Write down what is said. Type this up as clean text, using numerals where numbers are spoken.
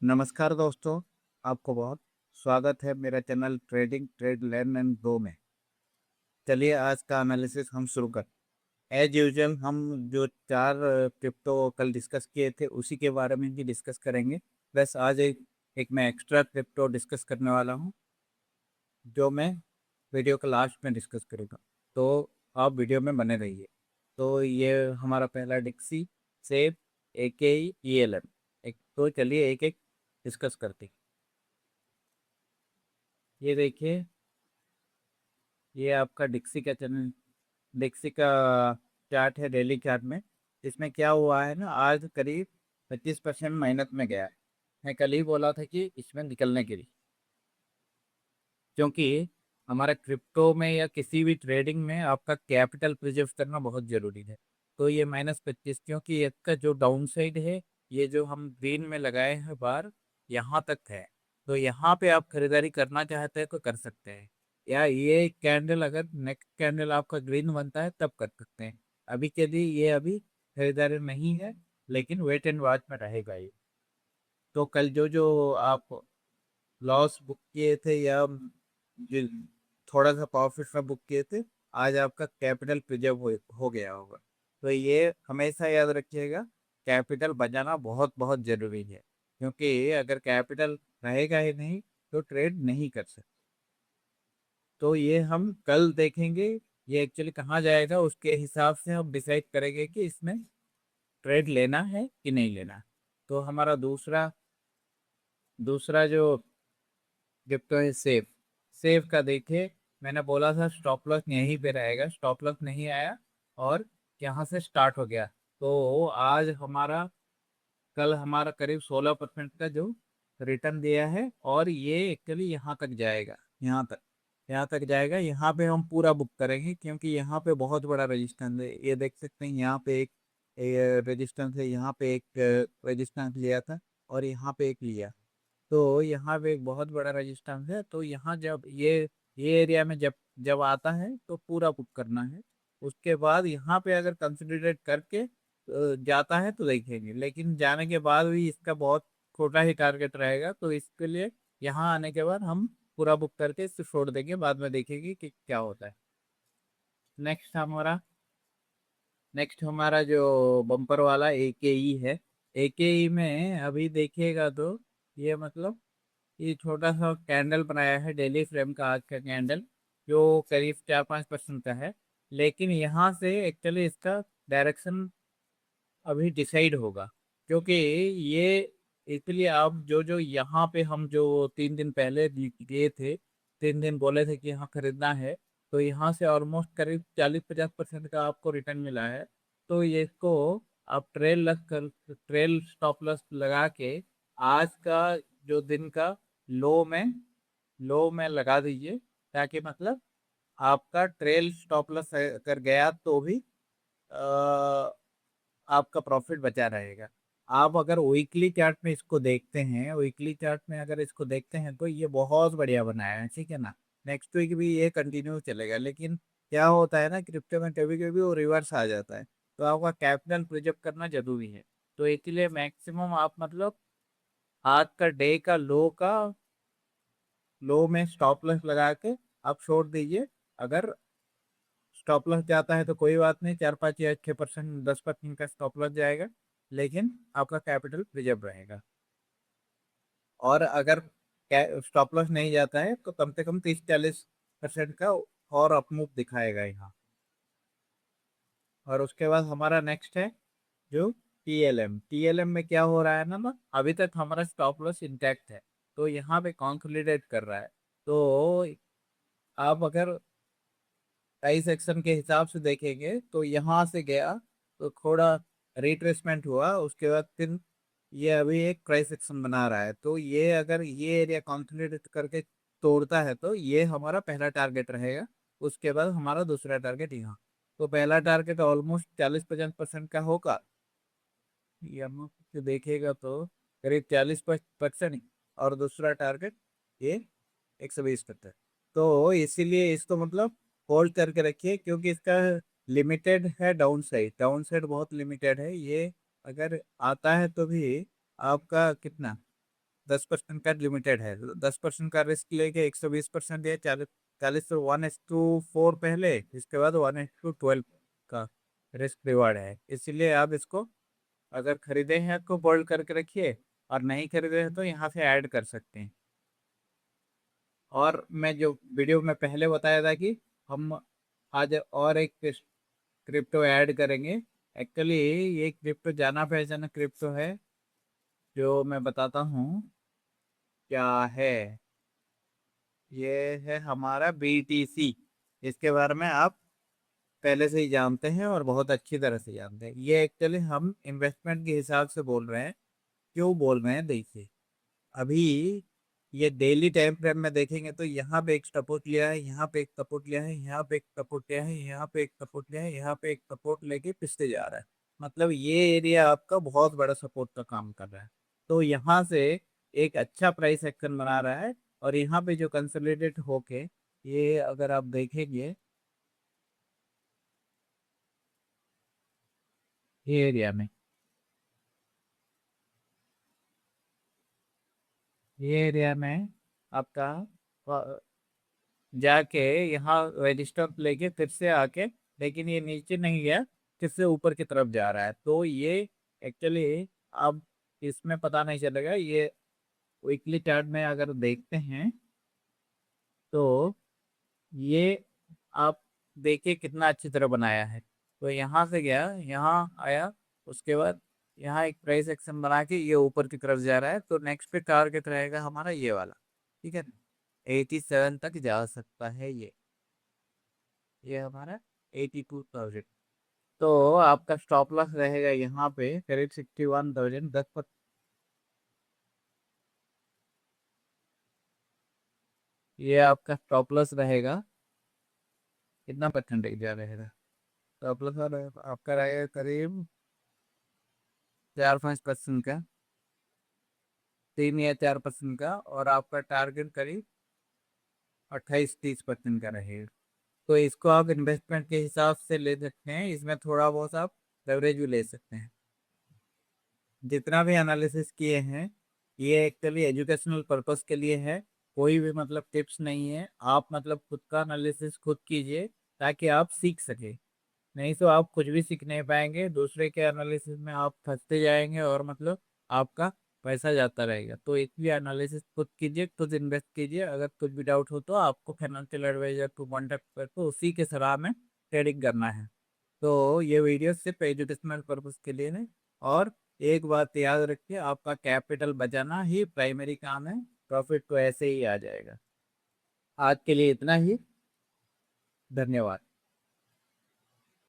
नमस्कार दोस्तों, आपको बहुत स्वागत है मेरा channel trading trade learn and grow में। चलिए आज का एनालिसिस हम शुरू कर। एज यूजुअल हम जो चार क्रिप्टो कल डिस्कस किए थे उसी के बारे में ही डिस्कस करेंगे। बस आज एक मैं एक्स्ट्रा क्रिप्टो डिस्कस करने वाला हूँ जो मैं वीडियो के लास्ट में डिस्कस करूँगा। तो आप वीडियो में बने रहिए। तो ये हमारा पहला डिक्सी सेफ AKELM। एक तो चलिए एक एक डिस्कस करते हैं। ये देखिए, ये आपका डिक्सी का चैनल, डिक्सी का चार्ट है डेली चार्ट में। इसमें क्या हुआ है ना, आज करीब 25% मेहनत में गया है। मैं कल ही बोला था कि इसमें निकलने के लिए, क्योंकि हमारा क्रिप्टो में या किसी भी ट्रेडिंग में आपका कैपिटल प्रिजर्व करना बहुत ज़रूरी है। तो ये -25, क्योंकि इसका जो डाउन साइड है, ये जो हम ग्रीन में लगाए हैं बार, यहाँ तक है। तो यहाँ पे आप खरीदारी करना चाहते हैं तो कर सकते हैं, या ये कैंडल अगर नेक्स्ट कैंडल आपका ग्रीन बनता है तब कर सकते हैं। अभी के लिए ये अभी खरीदारी नहीं है, लेकिन वेट एंड वॉच में रहेगा ये। तो कल जो जो आप लॉस बुक किए थे या जो थोड़ा सा प्रॉफिट में बुक किए थे, आज आपका कैपिटल प्रिजर्व हो गया होगा। तो ये हमेशा याद रखिएगा, कैपिटल बचाना बहुत बहुत ज़रूरी है, क्योंकि अगर कैपिटल रहेगा ही नहीं तो ट्रेड नहीं कर सकते। तो ये हम कल देखेंगे, ये एक्चुअली कहाँ जाएगा उसके हिसाब से हम डिसाइड करेंगे कि इसमें ट्रेड लेना है कि नहीं लेना। तो हमारा दूसरा दूसरा जो गिफ्ट है सेफ। सेफ का देखिए, मैंने बोला था स्टॉप लॉस यहीं पे रहेगा, स्टॉप लॉस नहीं आया और यहाँ से स्टार्ट हो गया। तो आज हमारा, कल हमारा करीब 16% का जो रिटर्न दिया है, और ये एक्चुअली यहाँ तक जाएगा, यहाँ तक जाएगा। यहाँ पे हम पूरा बुक करेंगे, क्योंकि यहाँ पे बहुत बड़ा रेजिस्टेंस है। ये देख सकते हैं, यहाँ पे एक रेजिस्टेंस है, यहाँ पे एक रेजिस्टेंस लिया था और यहाँ पे एक लिया। तो यहाँ पे एक बहुत बड़ा रेजिस्टेंस है। तो यहाँ जब ये एरिया में जब जब आता है तो पूरा बुक करना है। उसके बाद यहाँ पे अगर कंसोलिडेट करके जाता है तो देखेंगे, लेकिन जाने के बाद भी इसका बहुत छोटा ही टारगेट रहेगा। तो इसके लिए यहाँ आने के बाद हम पूरा बुक करके इसे छोड़ देंगे, बाद में देखेंगे कि क्या होता है। नेक्स्ट हमारा नेक्स्ट हमारा जो बम्पर वाला AKE है। AKE में अभी देखिएगा तो ये मतलब ये छोटा सा कैंडल बनाया है डेली फ्रेम का, आज का कैंडल जो करीब 4-5% का है। लेकिन यहाँ से एक्चुअली इसका डायरेक्शन अभी डिसाइड होगा, क्योंकि ये, इसलिए आप जो जो यहाँ पे हम जो 3 दिन पहले गए थे, 3 दिन बोले थे कि यहाँ खरीदना है, तो यहाँ से ऑलमोस्ट करीब 40-50% का आपको रिटर्न मिला है। तो ये इसको आप ट्रेल स्टॉप लॉस लगा के आज का जो दिन का लो में लगा दीजिए, ताकि मतलब आपका ट्रेल स्टॉप लॉस अगर गया तो भी आपका प्रॉफिट बचा रहेगा। आप अगर वीकली चार्ट में इसको देखते हैं, वीकली चार्ट में अगर इसको देखते हैं तो ये बहुत बढ़िया बनाया है, ठीक है ना। नेक्स्ट वीक भी ये कंटिन्यू चलेगा, लेकिन क्या होता है ना, क्रिप्टो में कभी कभी वो रिवर्स आ जाता है। तो आपका कैपिटल प्रिजर्व करना जरूरी है। तो इसलिए मैक्सिमम आप मतलब आज का डे का लो में स्टॉप लॉस लगा के आप छोड़ दीजिए। अगर स्टॉप लॉस जाता है तो कोई बात नहीं, 4-5 या 6%, 10% का स्टॉप लॉस जाएगा, लेकिन आपका कैपिटल प्रिजर्व रहेगा। और अगर स्टॉप लॉस नहीं जाता है तो कम से कम 30-40% का और अपमूव दिखाएगा यहाँ। और उसके बाद हमारा नेक्स्ट है जो TLM में क्या हो रहा है ना, अभी तक हमारा स्टॉप लॉस इंटैक्ट है, तो यहाँ पे कंसोलिडेट कर रहा है। तो आप अगर प्राइस एक्शन के हिसाब से देखेंगे तो यहाँ से गया, तो थोड़ा रिट्रेसमेंट हुआ, उसके बाद फिर ये अभी एक प्राइस एक्शन बना रहा है। तो ये अगर ये एरिया कंसोलिडेट करके तोड़ता है तो ये हमारा पहला टारगेट रहेगा। उसके बाद हमारा दूसरा टारगेट यहाँ। तो पहला टारगेट ऑलमोस्ट 40-50% का होगा, यहाँ से देखेगा तो करीब 40%। और दूसरा टारगेट ये 120%। तो इसीलिए इसको मतलब होल्ड करके रखिए, क्योंकि इसका लिमिटेड है डाउन साइड बहुत लिमिटेड है। ये अगर आता है तो भी आपका कितना 10% का लिमिटेड है, 10% का रिस्क लेके 120% दिया, 40 तो 1:4 पहले, इसके बाद 1:12 का रिस्क रिवार्ड है। इसीलिए आप इसको अगर खरीदे हैं तो होल्ड करके रखिए, और नहीं खरीदे हैं तो यहाँ से ऐड कर सकते हैं। और मैं जो वीडियो में पहले बताया था कि हम आज और एक क्रिप्टो ऐड करेंगे। एक्चुअली ये क्रिप्टो जाना पहचाना क्रिप्टो है, जो मैं बताता हूँ क्या है। ये है हमारा BTC। इसके बारे में आप पहले से ही जानते हैं और बहुत अच्छी तरह से जानते हैं। ये एक्चुअली हम इन्वेस्टमेंट के हिसाब से बोल रहे हैं। क्यों बोल रहे हैं देखिए, अभी ये डेली टाइम फ्रेम में देखेंगे तो यहाँ पे एक सपोर्ट लिया है, यहाँ पे एक सपोर्ट लिया है, यहाँ पे एक सपोर्ट लिया है, यहाँ पे एक सपोर्ट लिया है, यहाँ पे एक सपोर्ट लेके पिसते जा रहा है। मतलब ये एरिया आपका बहुत बड़ा सपोर्ट का काम कर रहा है। तो यहाँ से एक अच्छा प्राइस एक्शन बना रहा है, और यहाँ पे जो कंसोलिडेट होके, ये अगर आप देखेंगे ये एरिया में, ये एरिया में आपका जाके यहाँ रजिस्टर लेके फिर से आके, लेकिन ये नीचे नहीं गया, फिर से ऊपर की तरफ जा रहा है। तो ये एक्चुअली अब इसमें पता नहीं चलेगा। ये वीकली चार्ट में अगर देखते हैं तो ये आप देखिए कितना अच्छी तरह बनाया है। तो यहाँ से गया, यहाँ आया, उसके बाद यहाँ एक प्राइस एक्शन बना के ये ऊपर की तरफ जा रहा है। तो नेक्स्ट पे टारगेट रहेगा हमारा ये वाला, ठीक है। 87 तक जा सकता है ये हमारा 82,000। तो आपका स्टॉप लॉस रहेगा यहाँ पे करीब 61,000, 10%। ये आपका स्टॉप लॉस रहेगा, कितना परसेंटेज जा रहेगा स्टॉप लॉस, और आपका रहेगा करीब 4-5% का, 3 या 4% का, और आपका टारगेट करीब 28-30% का रहेगा। तो इसको आप इन्वेस्टमेंट के हिसाब से ले सकते हैं, इसमें थोड़ा बहुत आप लेवरेज भी ले सकते हैं। जितना भी एनालिसिस किए हैं ये एक्चुअली एजुकेशनल पर्पस के लिए है, कोई भी मतलब टिप्स नहीं है। आप मतलब खुद का एनालिसिस खुद कीजिए, ताकि आप सीख सके। नहीं तो आप कुछ भी सीख नहीं पाएंगे, दूसरे के एनालिसिस में आप फंसते जाएंगे, और मतलब आपका पैसा जाता रहेगा। तो इसलिए एनालिसिस खुद कीजिए, खुद इन्वेस्ट कीजिए। अगर कुछ भी डाउट हो तो आपको फाइनेंशियल एडवाइजर को कॉन्टेक्ट करके उसी के सलाह में ट्रेडिंग करना है। तो ये वीडियो सिर्फ एजुकेशनल पर्पज के लिए नहीं। और एक बात याद रखिए, आपका कैपिटल बचाना ही प्राइमरी काम है, प्रॉफिट तो ऐसे ही आ जाएगा। आज के लिए इतना ही, धन्यवाद।